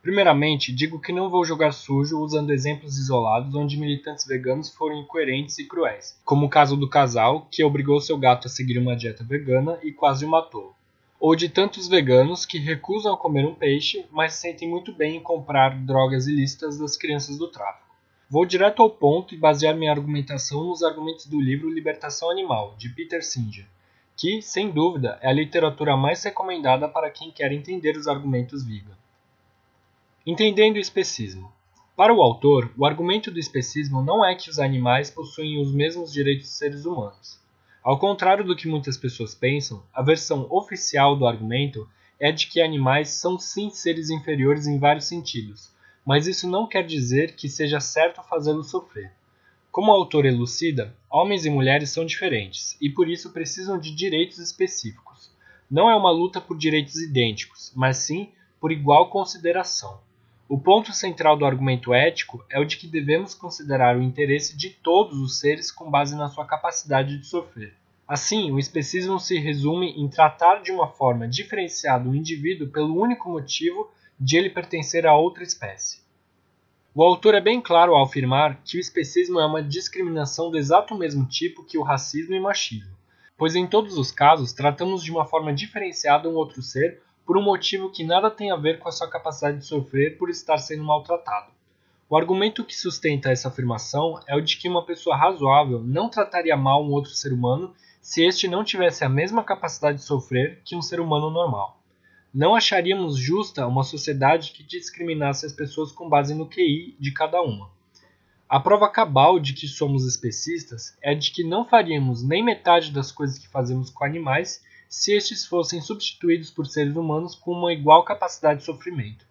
Primeiramente, digo que não vou jogar sujo usando exemplos isolados onde militantes veganos foram incoerentes e cruéis, como o caso do casal que obrigou seu gato a seguir uma dieta vegana e quase o matou, ou de tantos veganos que recusam a comer um peixe, mas se sentem muito bem em comprar drogas ilícitas das crianças do tráfico. Vou direto ao ponto e basear minha argumentação nos argumentos do livro Libertação Animal, de Peter Singer, que, sem dúvida, é a literatura mais recomendada para quem quer entender os argumentos vegan. Entendendo o especismo. Para o autor, o argumento do especismo não é que os animais possuem os mesmos direitos dos seres humanos. Ao contrário do que muitas pessoas pensam, a versão oficial do argumento é de que animais são sim seres inferiores em vários sentidos, mas isso não quer dizer que seja certo fazê-los sofrer. Como o autor elucida, homens e mulheres são diferentes e por isso precisam de direitos específicos. Não é uma luta por direitos idênticos, mas sim por igual consideração. O ponto central do argumento ético é o de que devemos considerar o interesse de todos os seres com base na sua capacidade de sofrer. Assim, o especismo se resume em tratar de uma forma diferenciada o indivíduo pelo único motivo de ele pertencer a outra espécie. O autor é bem claro ao afirmar que o especismo é uma discriminação do exato mesmo tipo que o racismo e machismo, pois em todos os casos tratamos de uma forma diferenciada um outro ser por um motivo que nada tem a ver com a sua capacidade de sofrer por estar sendo maltratado. O argumento que sustenta essa afirmação é o de que uma pessoa razoável não trataria mal um outro ser humano se este não tivesse a mesma capacidade de sofrer que um ser humano normal. Não acharíamos justa uma sociedade que discriminasse as pessoas com base no QI de cada uma. A prova cabal de que somos especistas é de que não faríamos nem metade das coisas que fazemos com animais se estes fossem substituídos por seres humanos com uma igual capacidade de sofrimento.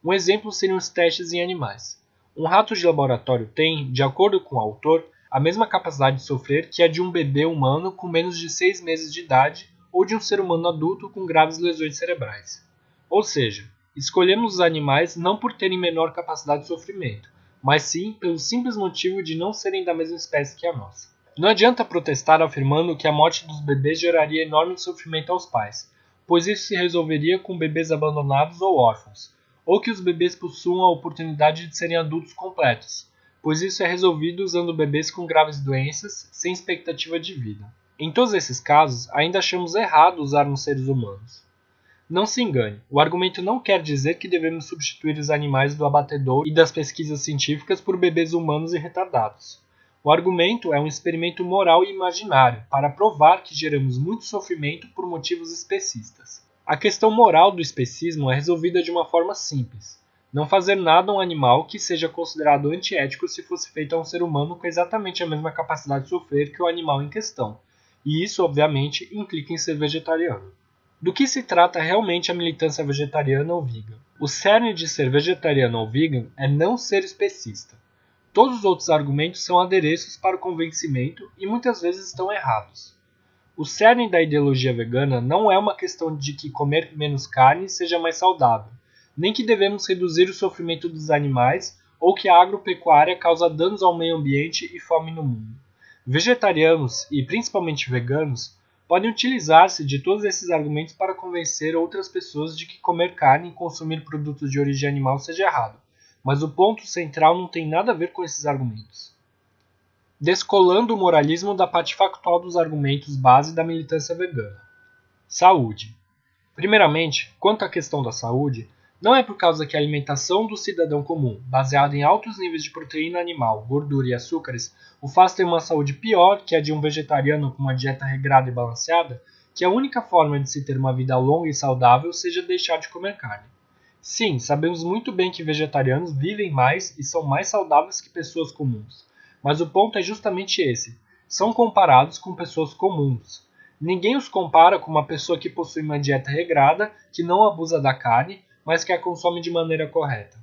Um exemplo seriam os testes em animais. Um rato de laboratório tem, de acordo com o autor, a mesma capacidade de sofrer que a de um bebê humano com menos de 6 meses de idade ou de um ser humano adulto com graves lesões cerebrais. Ou seja, escolhemos os animais não por terem menor capacidade de sofrimento, mas sim pelo simples motivo de não serem da mesma espécie que a nossa. Não adianta protestar afirmando que a morte dos bebês geraria enorme sofrimento aos pais, pois isso se resolveria com bebês abandonados ou órfãos, ou que os bebês possuam a oportunidade de serem adultos completos, pois isso é resolvido usando bebês com graves doenças sem expectativa de vida. Em todos esses casos, ainda achamos errado usar nos seres humanos. Não se engane, o argumento não quer dizer que devemos substituir os animais do abatedouro e das pesquisas científicas por bebês humanos e retardados. O argumento é um experimento moral e imaginário para provar que geramos muito sofrimento por motivos especistas. A questão moral do especismo é resolvida de uma forma simples. Não fazer nada a um animal que seja considerado antiético se fosse feito a um ser humano com exatamente a mesma capacidade de sofrer que o animal em questão. E isso, obviamente, implica em ser vegetariano. Do que se trata realmente a militância vegetariana ou vegan? O cerne de ser vegetariano ou vegan é não ser especista. Todos os outros argumentos são adereços para o convencimento e muitas vezes estão errados. O cerne da ideologia vegana não é uma questão de que comer menos carne seja mais saudável, nem que devemos reduzir o sofrimento dos animais ou que a agropecuária causa danos ao meio ambiente e fome no mundo. Vegetarianos, e principalmente veganos, podem utilizar-se de todos esses argumentos para convencer outras pessoas de que comer carne e consumir produtos de origem animal seja errado, mas o ponto central não tem nada a ver com esses argumentos. Descolando o moralismo da parte factual dos argumentos base da militância vegana. Saúde. Primeiramente, quanto à questão da saúde, não é por causa que a alimentação do cidadão comum, baseada em altos níveis de proteína animal, gordura e açúcares, o faz ter uma saúde pior que a de um vegetariano com uma dieta regrada e balanceada, que a única forma de se ter uma vida longa e saudável seja deixar de comer carne. Sim, sabemos muito bem que vegetarianos vivem mais e são mais saudáveis que pessoas comuns. Mas o ponto é justamente esse. São comparados com pessoas comuns. Ninguém os compara com uma pessoa que possui uma dieta regrada, que não abusa da carne, mas que a consome de maneira correta.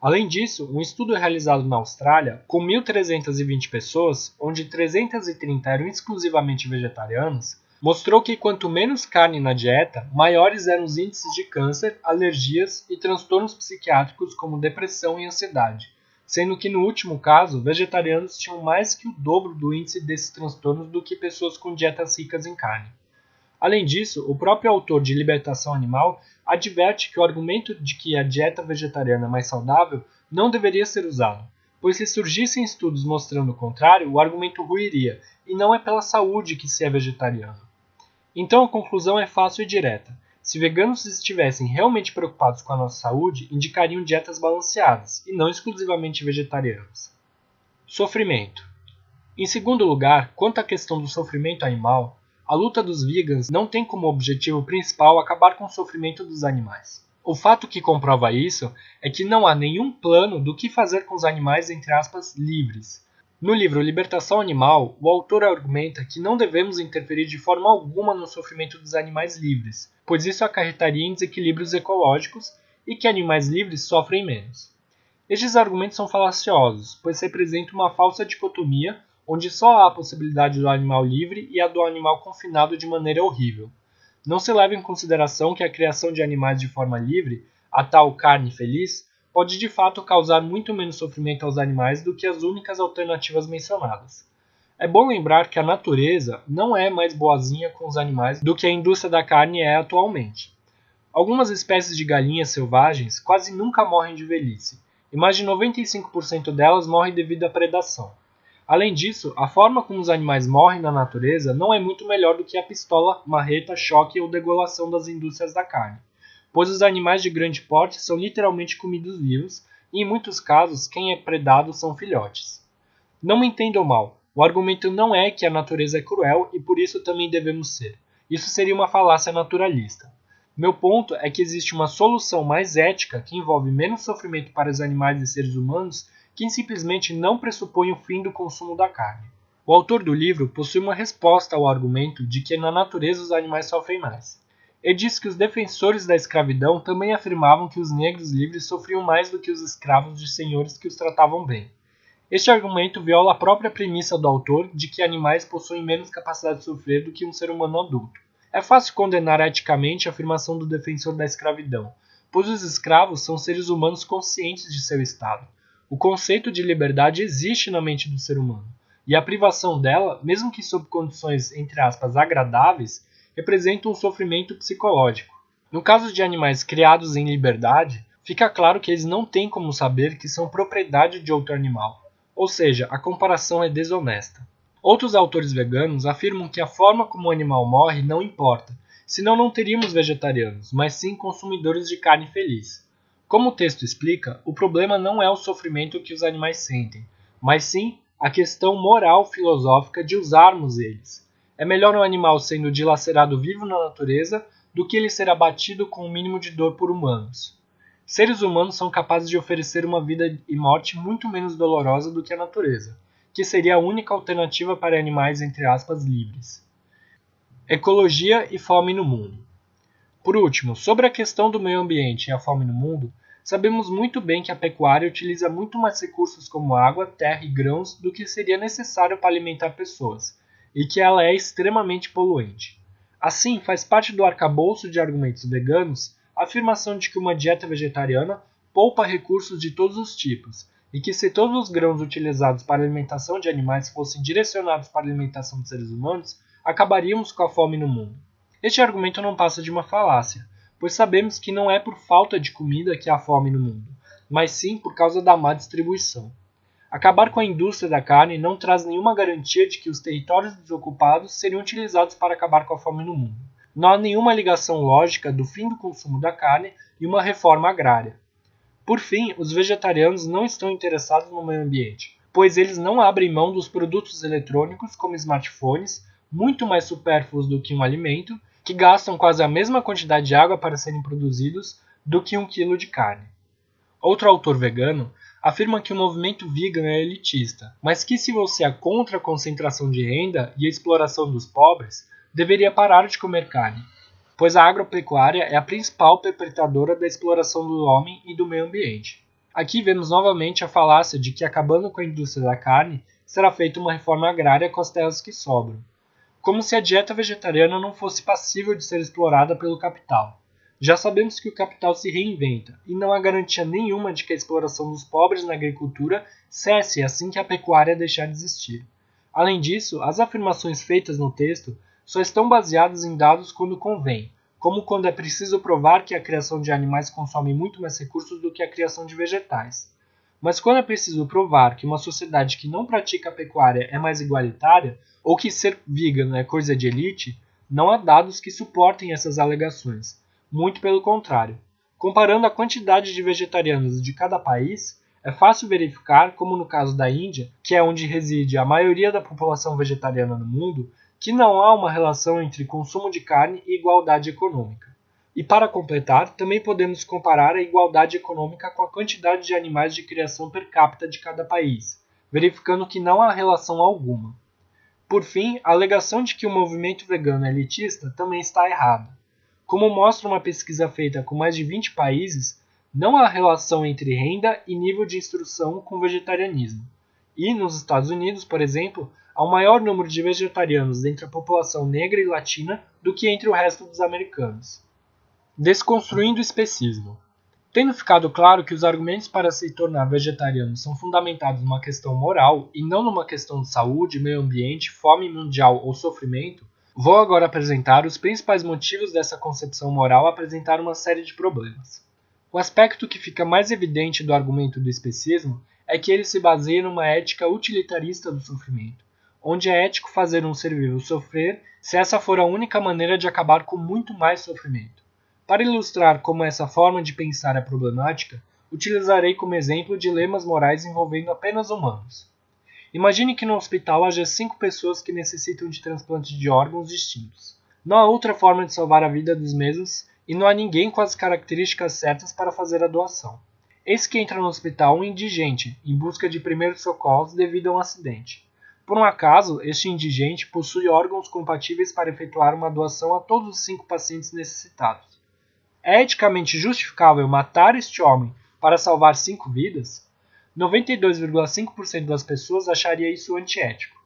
Além disso, um estudo realizado na Austrália, com 1.320 pessoas, onde 330 eram exclusivamente vegetarianas, mostrou que quanto menos carne na dieta, maiores eram os índices de câncer, alergias e transtornos psiquiátricos como depressão e ansiedade, sendo que no último caso, vegetarianos tinham mais que o dobro do índice desses transtornos do que pessoas com dietas ricas em carne. Além disso, o próprio autor de Libertação Animal adverte que o argumento de que a dieta vegetariana é mais saudável não deveria ser usado, pois se surgissem estudos mostrando o contrário, o argumento ruiria, e não é pela saúde que se é vegetariano. Então a conclusão é fácil e direta. Se veganos estivessem realmente preocupados com a nossa saúde, indicariam dietas balanceadas, e não exclusivamente vegetarianas. Sofrimento. Em segundo lugar, quanto à questão do sofrimento animal, a luta dos vegans não tem como objetivo principal acabar com o sofrimento dos animais. O fato que comprova isso é que não há nenhum plano do que fazer com os animais, entre aspas, livres. No livro Libertação Animal, o autor argumenta que não devemos interferir de forma alguma no sofrimento dos animais livres, pois isso acarretaria em desequilíbrios ecológicos e que animais livres sofrem menos. Estes argumentos são falaciosos, pois representam uma falsa dicotomia onde só há a possibilidade do animal livre e a do animal confinado de maneira horrível. Não se leva em consideração que a criação de animais de forma livre, a tal carne feliz, pode de fato causar muito menos sofrimento aos animais do que as únicas alternativas mencionadas. É bom lembrar que a natureza não é mais boazinha com os animais do que a indústria da carne é atualmente. Algumas espécies de galinhas selvagens quase nunca morrem de velhice, e mais de 95% delas morrem devido à predação. Além disso, a forma como os animais morrem na natureza não é muito melhor do que a pistola, marreta, choque ou degolação das indústrias da carne, pois os animais de grande porte são literalmente comidos vivos e, em muitos casos, quem é predado são filhotes. Não me entendam mal, o argumento não é que a natureza é cruel e por isso também devemos ser. Isso seria uma falácia naturalista. Meu ponto é que existe uma solução mais ética que envolve menos sofrimento para os animais e seres humanos que simplesmente não pressupõe o fim do consumo da carne. O autor do livro possui uma resposta ao argumento de que na natureza os animais sofrem mais. Ele diz que os defensores da escravidão também afirmavam que os negros livres sofriam mais do que os escravos de senhores que os tratavam bem. Este argumento viola a própria premissa do autor de que animais possuem menos capacidade de sofrer do que um ser humano adulto. É fácil condenar eticamente a afirmação do defensor da escravidão, pois os escravos são seres humanos conscientes de seu estado. O conceito de liberdade existe na mente do ser humano, e a privação dela, mesmo que sob condições, entre aspas, agradáveis, representa um sofrimento psicológico. No caso de animais criados em liberdade, fica claro que eles não têm como saber que são propriedade de outro animal, ou seja, a comparação é desonesta. Outros autores veganos afirmam que a forma como o animal morre não importa, senão não teríamos vegetarianos, mas sim consumidores de carne feliz. Como o texto explica, o problema não é o sofrimento que os animais sentem, mas sim a questão moral-filosófica de usarmos eles. É melhor um animal sendo dilacerado vivo na natureza do que ele ser abatido com o mínimo de dor por humanos. Seres humanos são capazes de oferecer uma vida e morte muito menos dolorosa do que a natureza, que seria a única alternativa para animais, entre aspas, livres. Ecologia e fome no mundo. Por último, sobre a questão do meio ambiente e a fome no mundo, sabemos muito bem que a pecuária utiliza muito mais recursos como água, terra e grãos do que seria necessário para alimentar pessoas, e que ela é extremamente poluente. Assim, faz parte do arcabouço de argumentos veganos a afirmação de que uma dieta vegetariana poupa recursos de todos os tipos, e que se todos os grãos utilizados para a alimentação de animais fossem direcionados para a alimentação de seres humanos, acabaríamos com a fome no mundo. Este argumento não passa de uma falácia, pois sabemos que não é por falta de comida que há fome no mundo, mas sim por causa da má distribuição. Acabar com a indústria da carne não traz nenhuma garantia de que os territórios desocupados seriam utilizados para acabar com a fome no mundo. Não há nenhuma ligação lógica do fim do consumo da carne e uma reforma agrária. Por fim, os vegetarianos não estão interessados no meio ambiente, pois eles não abrem mão dos produtos eletrônicos como smartphones, muito mais supérfluos do que um alimento, que gastam quase a mesma quantidade de água para serem produzidos do que 1 quilo de carne. Outro autor vegano afirma que o movimento vegan é elitista, mas que se você é contra a concentração de renda e a exploração dos pobres, deveria parar de comer carne, pois a agropecuária é a principal perpetradora da exploração do homem e do meio ambiente. Aqui vemos novamente a falácia de que acabando com a indústria da carne, será feita uma reforma agrária com as terras que sobram. Como se a dieta vegetariana não fosse passível de ser explorada pelo capital. Já sabemos que o capital se reinventa, e não há garantia nenhuma de que a exploração dos pobres na agricultura cesse assim que a pecuária deixar de existir. Além disso, as afirmações feitas no texto só estão baseadas em dados quando convém, como quando é preciso provar que a criação de animais consome muito mais recursos do que a criação de vegetais. Mas quando é preciso provar que uma sociedade que não pratica a pecuária é mais igualitária, ou que ser vegano é coisa de elite, não há dados que suportem essas alegações. Muito pelo contrário. Comparando a quantidade de vegetarianos de cada país, é fácil verificar, como no caso da Índia, que é onde reside a maioria da população vegetariana no mundo, que não há uma relação entre consumo de carne e igualdade econômica. E para completar, também podemos comparar a igualdade econômica com a quantidade de animais de criação per capita de cada país, verificando que não há relação alguma. Por fim, a alegação de que o movimento vegano é elitista também está errada. Como mostra uma pesquisa feita com mais de 20 países, não há relação entre renda e nível de instrução com o vegetarianismo. E, nos Estados Unidos, por exemplo, há um maior número de vegetarianos entre a população negra e latina do que entre o resto dos americanos. Desconstruindo o especismo. Tendo ficado claro que os argumentos para se tornar vegetariano são fundamentados numa questão moral e não numa questão de saúde, meio ambiente, fome mundial ou sofrimento, vou agora apresentar os principais motivos dessa concepção moral apresentar uma série de problemas. O aspecto que fica mais evidente do argumento do especismo é que ele se baseia numa ética utilitarista do sofrimento, onde é ético fazer um ser vivo sofrer se essa for a única maneira de acabar com muito mais sofrimento. Para ilustrar como essa forma de pensar é problemática, utilizarei como exemplo dilemas morais envolvendo apenas humanos. Imagine que no hospital haja 5 pessoas que necessitam de transplante de órgãos distintos. Não há outra forma de salvar a vida dos mesmos e não há ninguém com as características certas para fazer a doação. Eis que entra no hospital um indigente em busca de primeiros socorros devido a um acidente. Por um acaso, este indigente possui órgãos compatíveis para efetuar uma doação a todos os 5 pacientes necessitados. É eticamente justificável matar este homem para salvar 5 vidas? 92,5% das pessoas acharia isso antiético.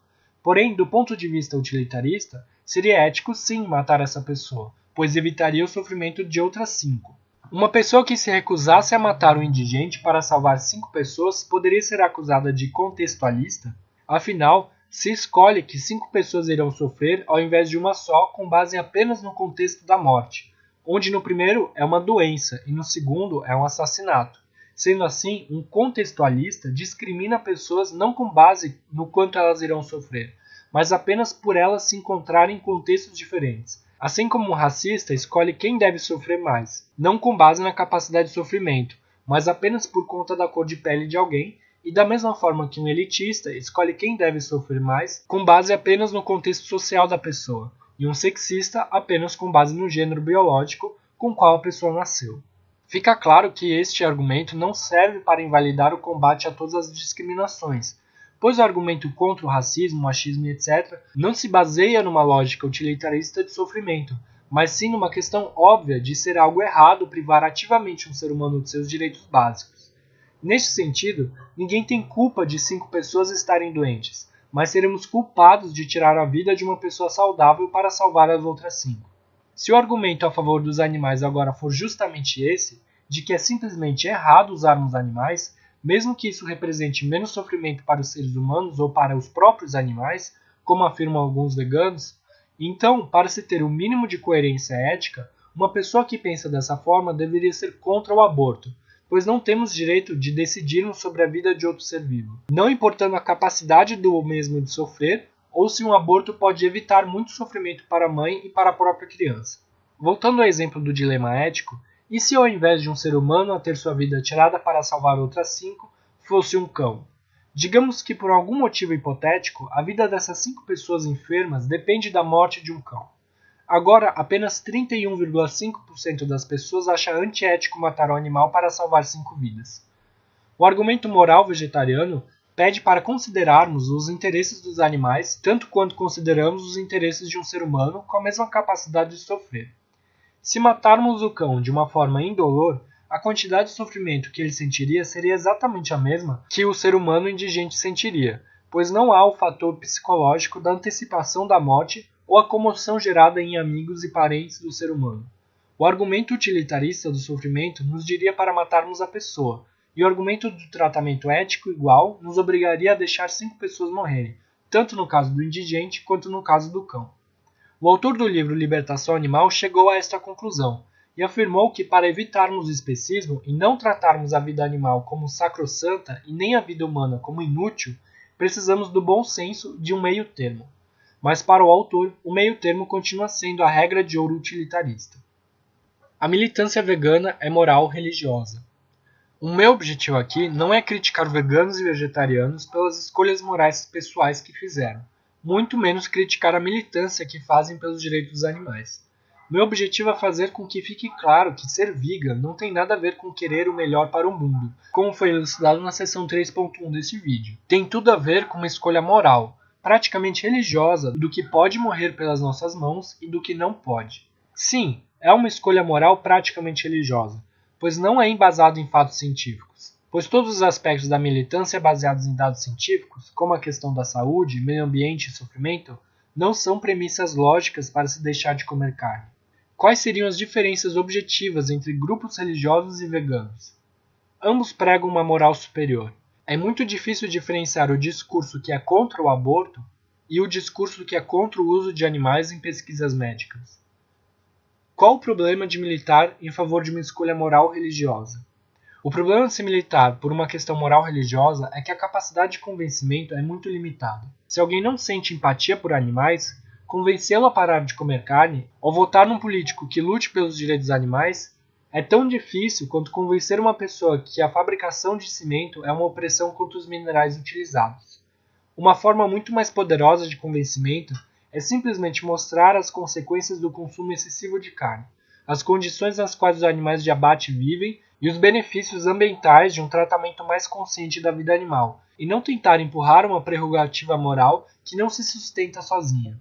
Porém, do ponto de vista utilitarista, seria ético sim matar essa pessoa, pois evitaria o sofrimento de outras 5. Uma pessoa que se recusasse a matar um indigente para salvar 5 pessoas poderia ser acusada de contextualista? Afinal, se escolhe que 5 pessoas irão sofrer ao invés de uma só com base apenas no contexto da morte, onde no primeiro é uma doença e no segundo é um assassinato. Sendo assim, um contextualista discrimina pessoas não com base no quanto elas irão sofrer, mas apenas por elas se encontrarem em contextos diferentes. Assim como um racista escolhe quem deve sofrer mais, não com base na capacidade de sofrimento, mas apenas por conta da cor de pele de alguém, e da mesma forma que um elitista escolhe quem deve sofrer mais com base apenas no contexto social da pessoa, e um sexista apenas com base no gênero biológico com o qual a pessoa nasceu. Fica claro que este argumento não serve para invalidar o combate a todas as discriminações, pois o argumento contra o racismo, machismo e etc. não se baseia numa lógica utilitarista de sofrimento, mas sim numa questão óbvia de ser algo errado privar ativamente um ser humano de seus direitos básicos. Neste sentido, ninguém tem culpa de 5 pessoas estarem doentes, mas seremos culpados de tirar a vida de uma pessoa saudável para salvar as outras 5. Se o argumento a favor dos animais agora for justamente esse, de que é simplesmente errado usarmos animais, mesmo que isso represente menos sofrimento para os seres humanos ou para os próprios animais, como afirmam alguns veganos, então, para se ter o mínimo de coerência ética, uma pessoa que pensa dessa forma deveria ser contra o aborto, pois não temos direito de decidirmos sobre a vida de outro ser vivo, não importando a capacidade do mesmo de sofrer ou se um aborto pode evitar muito sofrimento para a mãe e para a própria criança. Voltando ao exemplo do dilema ético, e se ao invés de um ser humano a ter sua vida tirada para salvar outras 5, fosse um cão? Digamos que por algum motivo hipotético, a vida dessas 5 pessoas enfermas depende da morte de um cão. Agora, apenas 31,5% das pessoas acha antiético matar um animal para salvar 5 vidas. O argumento moral vegetariano pede para considerarmos os interesses dos animais tanto quanto consideramos os interesses de um ser humano com a mesma capacidade de sofrer. Se matarmos o cão de uma forma indolor, a quantidade de sofrimento que ele sentiria seria exatamente a mesma que o ser humano indigente sentiria, pois não há o fator psicológico da antecipação da morte ou a comoção gerada em amigos e parentes do ser humano. O argumento utilitarista do sofrimento nos diria para matarmos a pessoa, e o argumento do tratamento ético igual nos obrigaria a deixar 5 pessoas morrerem, tanto no caso do indigente quanto no caso do cão. O autor do livro Libertação Animal chegou a esta conclusão e afirmou que para evitarmos o especismo e não tratarmos a vida animal como sacrossanta e nem a vida humana como inútil, precisamos do bom senso de um meio termo. Mas para o autor, o meio termo continua sendo a regra de ouro utilitarista. A militância vegana é moral religiosa. O meu objetivo aqui não é criticar veganos e vegetarianos pelas escolhas morais pessoais que fizeram, muito menos criticar a militância que fazem pelos direitos dos animais. Meu objetivo é fazer com que fique claro que ser vegan não tem nada a ver com querer o melhor para o mundo, como foi elucidado na seção 3.1 desse vídeo. Tem tudo a ver com uma escolha moral, praticamente religiosa, do que pode morrer pelas nossas mãos e do que não pode. Sim, é uma escolha moral praticamente religiosa, pois não é embasado em fatos científicos. Pois todos os aspectos da militância baseados em dados científicos, como a questão da saúde, meio ambiente e sofrimento, não são premissas lógicas para se deixar de comer carne. Quais seriam as diferenças objetivas entre grupos religiosos e veganos? Ambos pregam uma moral superior. É muito difícil diferenciar o discurso que é contra o aborto e o discurso que é contra o uso de animais em pesquisas médicas. Qual o problema de militar em favor de uma escolha moral religiosa? O problema de se militar por uma questão moral religiosa é que a capacidade de convencimento é muito limitada. Se alguém não sente empatia por animais, convencê-lo a parar de comer carne ou votar num político que lute pelos direitos dos animais é tão difícil quanto convencer uma pessoa que a fabricação de cimento é uma opressão contra os minerais utilizados. Uma forma muito mais poderosa de convencimento é simplesmente mostrar as consequências do consumo excessivo de carne, as condições nas quais os animais de abate vivem e os benefícios ambientais de um tratamento mais consciente da vida animal, e não tentar empurrar uma prerrogativa moral que não se sustenta sozinha.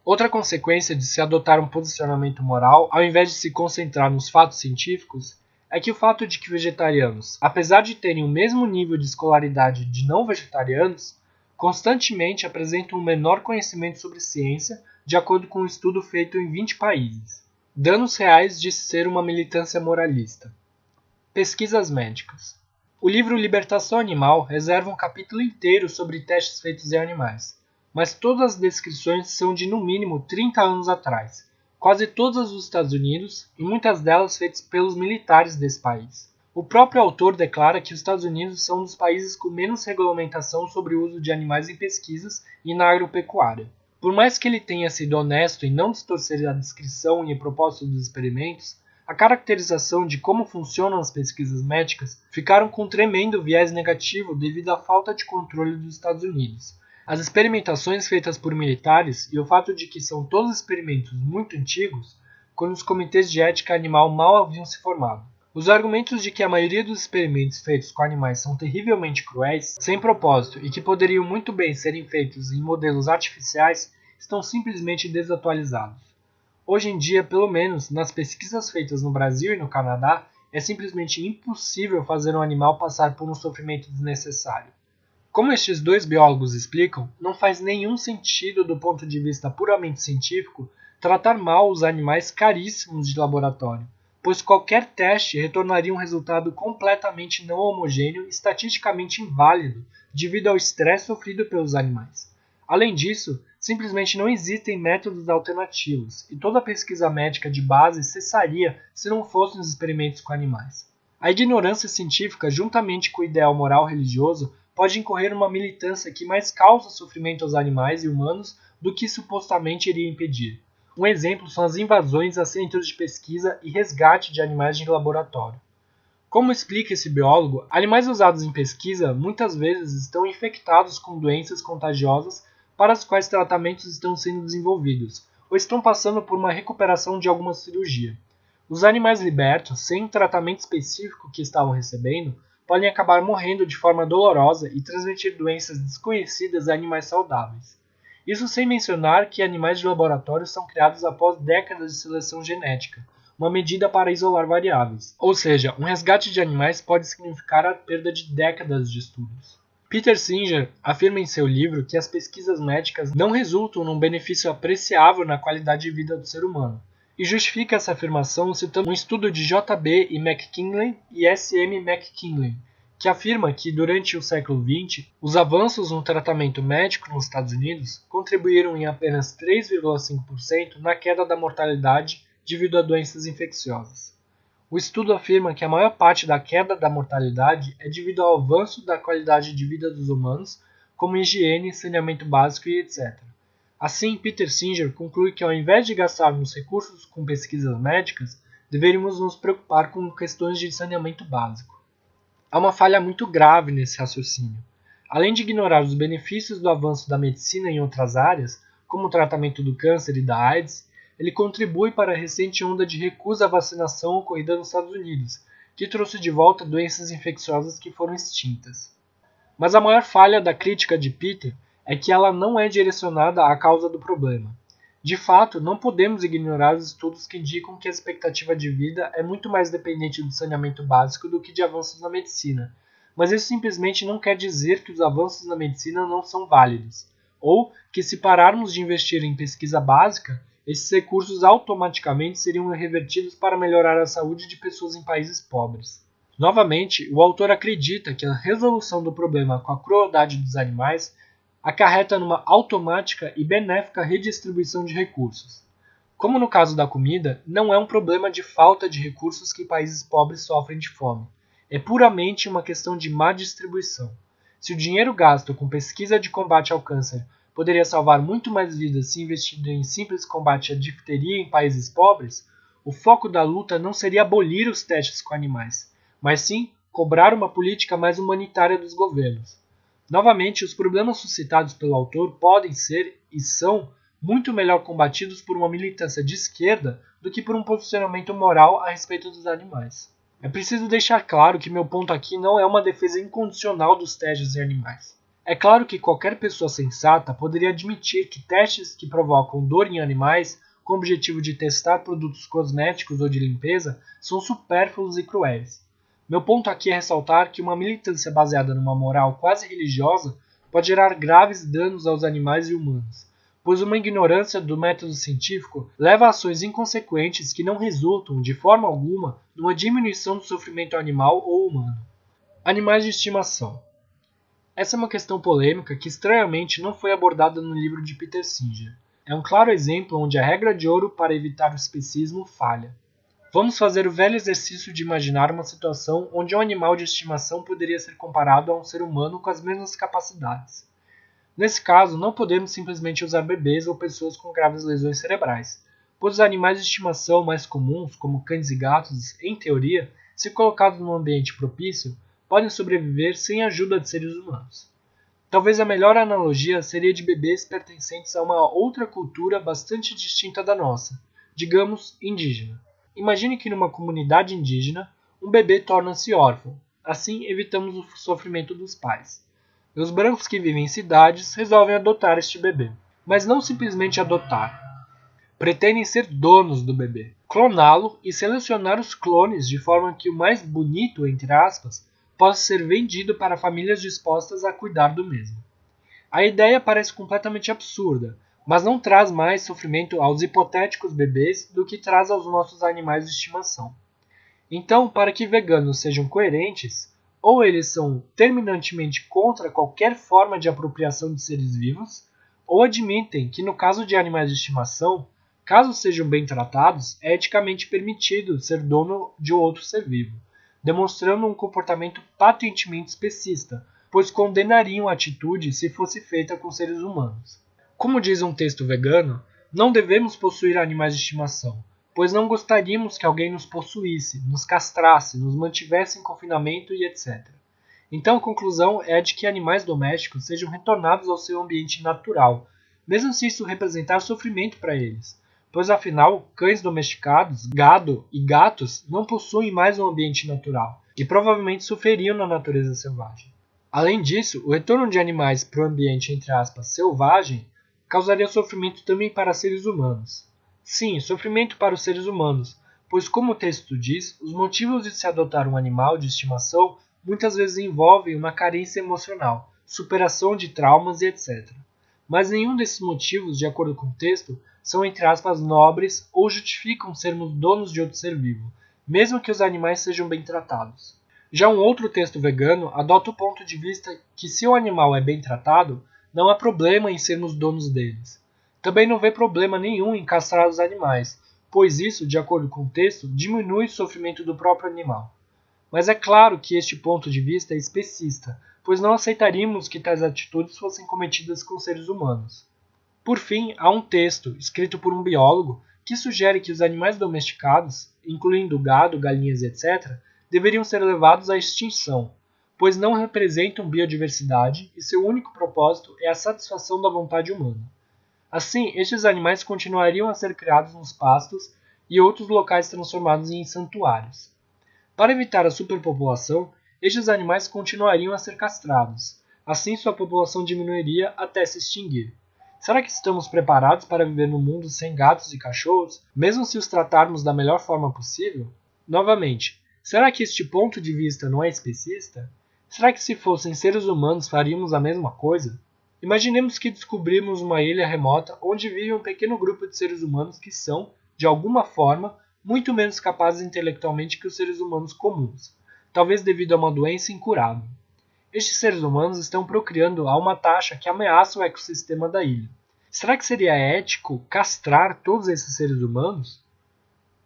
Outra consequência de se adotar um posicionamento moral, ao invés de se concentrar nos fatos científicos, é que o fato de que vegetarianos, apesar de terem o mesmo nível de escolaridade de não vegetarianos, constantemente apresentam um menor conhecimento sobre ciência, de acordo com um estudo feito em 20 países. Danos reais de ser uma militância moralista. Pesquisas médicas. O livro Libertação Animal reserva um capítulo inteiro sobre testes feitos em animais, mas todas as descrições são de no mínimo 30 anos atrás, quase todas dos Estados Unidos e muitas delas feitas pelos militares desse país. O próprio autor declara que os Estados Unidos são um dos países com menos regulamentação sobre o uso de animais em pesquisas e na agropecuária. Por mais que ele tenha sido honesto em não distorcer a descrição e o propósito dos experimentos, a caracterização de como funcionam as pesquisas médicas ficaram com um tremendo viés negativo devido à falta de controle dos Estados Unidos. As experimentações feitas por militares e o fato de que são todos experimentos muito antigos, quando os comitês de ética animal mal haviam se formado. Os argumentos de que a maioria dos experimentos feitos com animais são terrivelmente cruéis, sem propósito e que poderiam muito bem serem feitos em modelos artificiais estão simplesmente desatualizados. Hoje em dia, pelo menos nas pesquisas feitas no Brasil e no Canadá, é simplesmente impossível fazer um animal passar por um sofrimento desnecessário. Como estes dois biólogos explicam, não faz nenhum sentido do ponto de vista puramente científico tratar mal os animais caríssimos de laboratório, pois qualquer teste retornaria um resultado completamente não homogêneo e estatisticamente inválido devido ao estresse sofrido pelos animais. Além disso, simplesmente não existem métodos alternativos e toda pesquisa médica de base cessaria se não fossem os experimentos com animais. A ignorância científica, juntamente com o ideal moral religioso, pode incorrer numa militância que mais causa sofrimento aos animais e humanos do que supostamente iria impedir. Um exemplo são as invasões a centros de pesquisa e resgate de animais de laboratório. Como explica esse biólogo, animais usados em pesquisa muitas vezes estão infectados com doenças contagiosas para as quais tratamentos estão sendo desenvolvidos, ou estão passando por uma recuperação de alguma cirurgia. Os animais libertos, sem tratamento específico que estavam recebendo, podem acabar morrendo de forma dolorosa e transmitir doenças desconhecidas a animais saudáveis. Isso sem mencionar que animais de laboratório são criados após décadas de seleção genética, uma medida para isolar variáveis. Ou seja, um resgate de animais pode significar a perda de décadas de estudos. Peter Singer afirma em seu livro que as pesquisas médicas não resultam num benefício apreciável na qualidade de vida do ser humano, e justifica essa afirmação citando um estudo de J.B. e McKinley e S.M. McKinley, que afirma que durante o século XX, os avanços no tratamento médico nos Estados Unidos contribuíram em apenas 3,5% na queda da mortalidade devido a doenças infecciosas. O estudo afirma que a maior parte da queda da mortalidade é devido ao avanço da qualidade de vida dos humanos, como higiene, saneamento básico e etc. Assim, Peter Singer conclui que ao invés de gastarmos recursos com pesquisas médicas, deveríamos nos preocupar com questões de saneamento básico. Há uma falha muito grave nesse raciocínio. Além de ignorar os benefícios do avanço da medicina em outras áreas, como o tratamento do câncer e da AIDS, ele contribui para a recente onda de recusa à vacinação ocorrida nos Estados Unidos, que trouxe de volta doenças infecciosas que foram extintas. Mas a maior falha da crítica de Peter é que ela não é direcionada à causa do problema. De fato, não podemos ignorar os estudos que indicam que a expectativa de vida é muito mais dependente do saneamento básico do que de avanços na medicina. Mas isso simplesmente não quer dizer que os avanços na medicina não são válidos, ou que se pararmos de investir em pesquisa básica, esses recursos automaticamente seriam revertidos para melhorar a saúde de pessoas em países pobres. Novamente, o autor acredita que a resolução do problema com a crueldade dos animais acarreta numa automática e benéfica redistribuição de recursos. Como no caso da comida, não é um problema de falta de recursos que países pobres sofrem de fome. É puramente uma questão de má distribuição. Se o dinheiro gasto com pesquisa de combate ao câncer poderia salvar muito mais vidas se investido em simples combate à difteria em países pobres, o foco da luta não seria abolir os testes com animais, mas sim cobrar uma política mais humanitária dos governos. Novamente, os problemas suscitados pelo autor podem ser e são muito melhor combatidos por uma militância de esquerda do que por um posicionamento moral a respeito dos animais. É preciso deixar claro que meu ponto aqui não é uma defesa incondicional dos testes em animais. É claro que qualquer pessoa sensata poderia admitir que testes que provocam dor em animais com o objetivo de testar produtos cosméticos ou de limpeza são supérfluos e cruéis. Meu ponto aqui é ressaltar que uma militância baseada numa moral quase religiosa pode gerar graves danos aos animais e humanos, pois uma ignorância do método científico leva a ações inconsequentes que não resultam, de forma alguma, numa diminuição do sofrimento animal ou humano. Animais de estimação. Essa é uma questão polêmica que estranhamente não foi abordada no livro de Peter Singer. É um claro exemplo onde a regra de ouro para evitar o especismo falha. Vamos fazer o velho exercício de imaginar uma situação onde um animal de estimação poderia ser comparado a um ser humano com as mesmas capacidades. Nesse caso, não podemos simplesmente usar bebês ou pessoas com graves lesões cerebrais, pois os animais de estimação mais comuns, como cães e gatos, em teoria, se colocados num ambiente propício, podem sobreviver sem a ajuda de seres humanos. Talvez a melhor analogia seria de bebês pertencentes a uma outra cultura bastante distinta da nossa, digamos, indígena. Imagine que numa comunidade indígena, um bebê torna-se órfão. Assim, evitamos o sofrimento dos pais. E os brancos que vivem em cidades resolvem adotar este bebê. Mas não simplesmente adotar. Pretendem ser donos do bebê, cloná-lo e selecionar os clones de forma que o mais bonito, entre aspas, possa ser vendido para famílias dispostas a cuidar do mesmo. A ideia parece completamente absurda, mas não traz mais sofrimento aos hipotéticos bebês do que traz aos nossos animais de estimação. Então, para que veganos sejam coerentes, ou eles são terminantemente contra qualquer forma de apropriação de seres vivos, ou admitem que no caso de animais de estimação, caso sejam bem tratados, é eticamente permitido ser dono de outro ser vivo, demonstrando um comportamento patentemente especista, pois condenariam a atitude se fosse feita com seres humanos. Como diz um texto vegano, não devemos possuir animais de estimação, pois não gostaríamos que alguém nos possuísse, nos castrasse, nos mantivesse em confinamento e etc. Então a conclusão é de que animais domésticos sejam retornados ao seu ambiente natural, mesmo se isso representar sofrimento para eles, pois afinal, cães domesticados, gado e gatos não possuem mais um ambiente natural, e provavelmente sofreriam na natureza selvagem. Além disso, o retorno de animais para o ambiente, entre aspas, selvagem, causaria sofrimento também para seres humanos. Sim, sofrimento para os seres humanos, pois como o texto diz, os motivos de se adotar um animal de estimação muitas vezes envolvem uma carência emocional, superação de traumas e etc. Mas nenhum desses motivos, de acordo com o texto, são entre aspas nobres ou justificam sermos donos de outro ser vivo, mesmo que os animais sejam bem tratados. Já um outro texto vegano adota o ponto de vista que se o animal é bem tratado, não há problema em sermos donos deles. Também não vê problema nenhum em castrar os animais, pois isso, de acordo com o texto, diminui o sofrimento do próprio animal. Mas é claro que este ponto de vista é especista, pois não aceitaríamos que tais atitudes fossem cometidas com seres humanos. Por fim, há um texto, escrito por um biólogo, que sugere que os animais domesticados, incluindo gado, galinhas, etc., deveriam ser levados à extinção, pois não representam biodiversidade e seu único propósito é a satisfação da vontade humana. Assim, estes animais continuariam a ser criados nos pastos e outros locais transformados em santuários. Para evitar a superpopulação, estes animais continuariam a ser castrados. Assim, sua população diminuiria até se extinguir. Será que estamos preparados para viver num mundo sem gatos e cachorros, mesmo se os tratarmos da melhor forma possível? Novamente, será que este ponto de vista não é especista? Será que se fossem seres humanos faríamos a mesma coisa? Imaginemos que descobrimos uma ilha remota onde vive um pequeno grupo de seres humanos que são, de alguma forma, muito menos capazes intelectualmente que os seres humanos comuns, talvez devido a uma doença incurável. Estes seres humanos estão procriando a uma taxa que ameaça o ecossistema da ilha. Será que seria ético castrar todos esses seres humanos?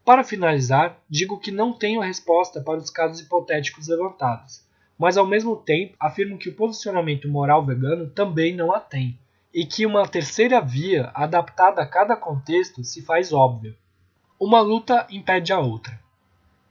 Para finalizar, digo que não tenho resposta para os casos hipotéticos levantados, mas ao mesmo tempo afirmo que o posicionamento moral vegano também não a tem, e que uma terceira via, adaptada a cada contexto, se faz óbvia. Uma luta impede a outra.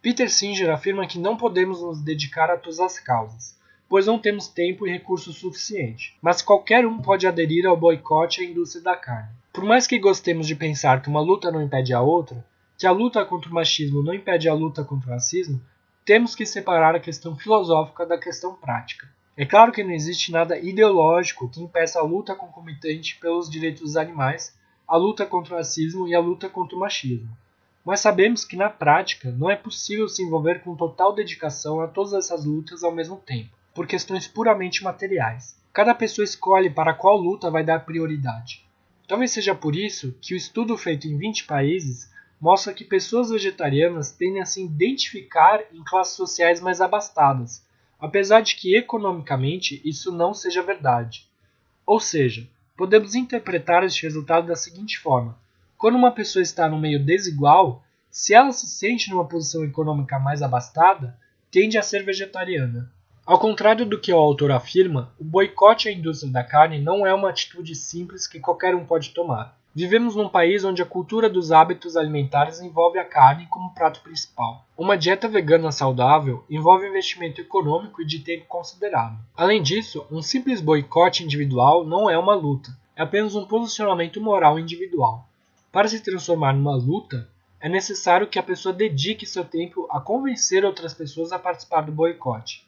Peter Singer afirma que não podemos nos dedicar a todas as causas, pois não temos tempo e recursos suficiente, mas qualquer um pode aderir ao boicote à indústria da carne. Por mais que gostemos de pensar que uma luta não impede a outra, que a luta contra o machismo não impede a luta contra o racismo, temos que separar a questão filosófica da questão prática. É claro que não existe nada ideológico que impeça a luta concomitante pelos direitos dos animais, a luta contra o racismo e a luta contra o machismo. Mas sabemos que na prática não é possível se envolver com total dedicação a todas essas lutas ao mesmo tempo, por questões puramente materiais. Cada pessoa escolhe para qual luta vai dar prioridade. Talvez seja por isso que o estudo feito em 20 países mostra que pessoas vegetarianas tendem a se identificar em classes sociais mais abastadas, apesar de que economicamente isso não seja verdade. Ou seja, podemos interpretar este resultado da seguinte forma: quando uma pessoa está no meio desigual, se ela se sente numa posição econômica mais abastada, tende a ser vegetariana. Ao contrário do que o autor afirma, o boicote à indústria da carne não é uma atitude simples que qualquer um pode tomar. Vivemos num país onde a cultura dos hábitos alimentares envolve a carne como prato principal. Uma dieta vegana saudável envolve investimento econômico e de tempo considerável. Além disso, um simples boicote individual não é uma luta, é apenas um posicionamento moral individual. Para se transformar numa luta, é necessário que a pessoa dedique seu tempo a convencer outras pessoas a participar do boicote.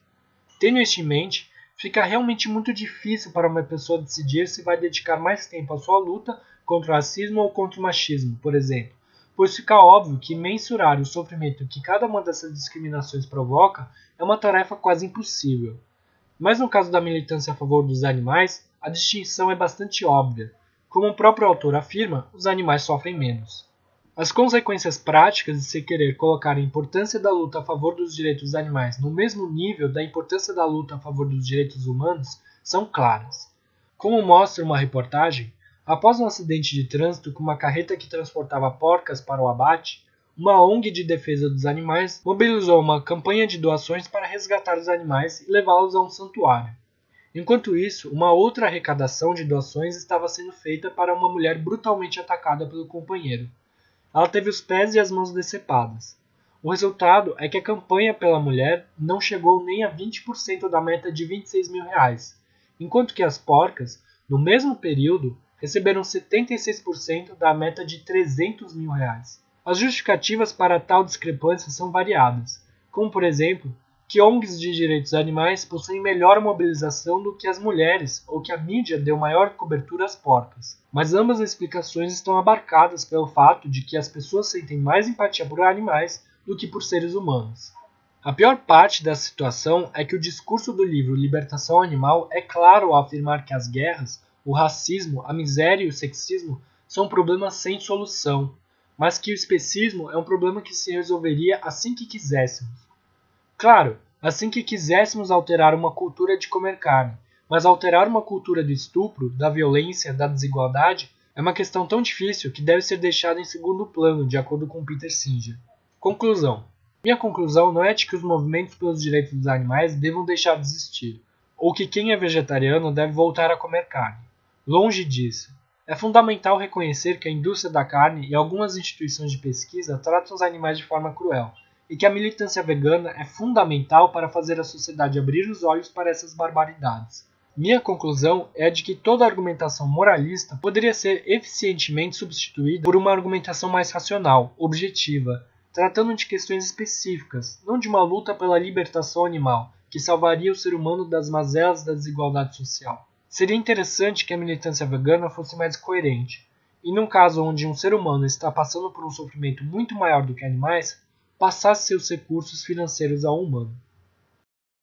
Tendo isso em mente, fica realmente muito difícil para uma pessoa decidir se vai dedicar mais tempo à sua luta contra o racismo ou contra o machismo, por exemplo, pois fica óbvio que mensurar o sofrimento que cada uma dessas discriminações provoca é uma tarefa quase impossível. Mas no caso da militância a favor dos animais, a distinção é bastante óbvia. Como o próprio autor afirma, os animais sofrem menos. As consequências práticas de se querer colocar a importância da luta a favor dos direitos dos animais no mesmo nível da importância da luta a favor dos direitos humanos são claras. Como mostra uma reportagem, após um acidente de trânsito com uma carreta que transportava porcas para o abate, uma ONG de defesa dos animais mobilizou uma campanha de doações para resgatar os animais e levá-los a um santuário. Enquanto isso, uma outra arrecadação de doações estava sendo feita para uma mulher brutalmente atacada pelo companheiro. Ela teve os pés e as mãos decepadas. O resultado é que a campanha pela mulher não chegou nem a 20% da meta de R$26 mil, enquanto que as porcas, no mesmo período, receberam 76% da meta de R$300 mil. As justificativas para tal discrepância são variadas, como por exemplo, que ONGs de direitos animais possuem melhor mobilização do que as mulheres ou que a mídia deu maior cobertura às porcas. Mas ambas as explicações estão abarcadas pelo fato de que as pessoas sentem mais empatia por animais do que por seres humanos. A pior parte da situação é que o discurso do livro Libertação Animal é claro ao afirmar que as guerras, o racismo, a miséria e o sexismo são problemas sem solução, mas que o especismo é um problema que se resolveria assim que quiséssemos. Claro, assim que quiséssemos alterar uma cultura de comer carne, mas alterar uma cultura do estupro, da violência, da desigualdade é uma questão tão difícil que deve ser deixada em segundo plano, de acordo com Peter Singer. Conclusão. Minha conclusão não é de que os movimentos pelos direitos dos animais devam deixar de existir, ou que quem é vegetariano deve voltar a comer carne. Longe disso. É fundamental reconhecer que a indústria da carne e algumas instituições de pesquisa tratam os animais de forma cruel, e que a militância vegana é fundamental para fazer a sociedade abrir os olhos para essas barbaridades. Minha conclusão é de que toda argumentação moralista poderia ser eficientemente substituída por uma argumentação mais racional, objetiva, tratando de questões específicas, não de uma luta pela libertação animal, que salvaria o ser humano das mazelas da desigualdade social. Seria interessante que a militância vegana fosse mais coerente, e num caso onde um ser humano está passando por um sofrimento muito maior do que animais, passasse seus recursos financeiros ao humano.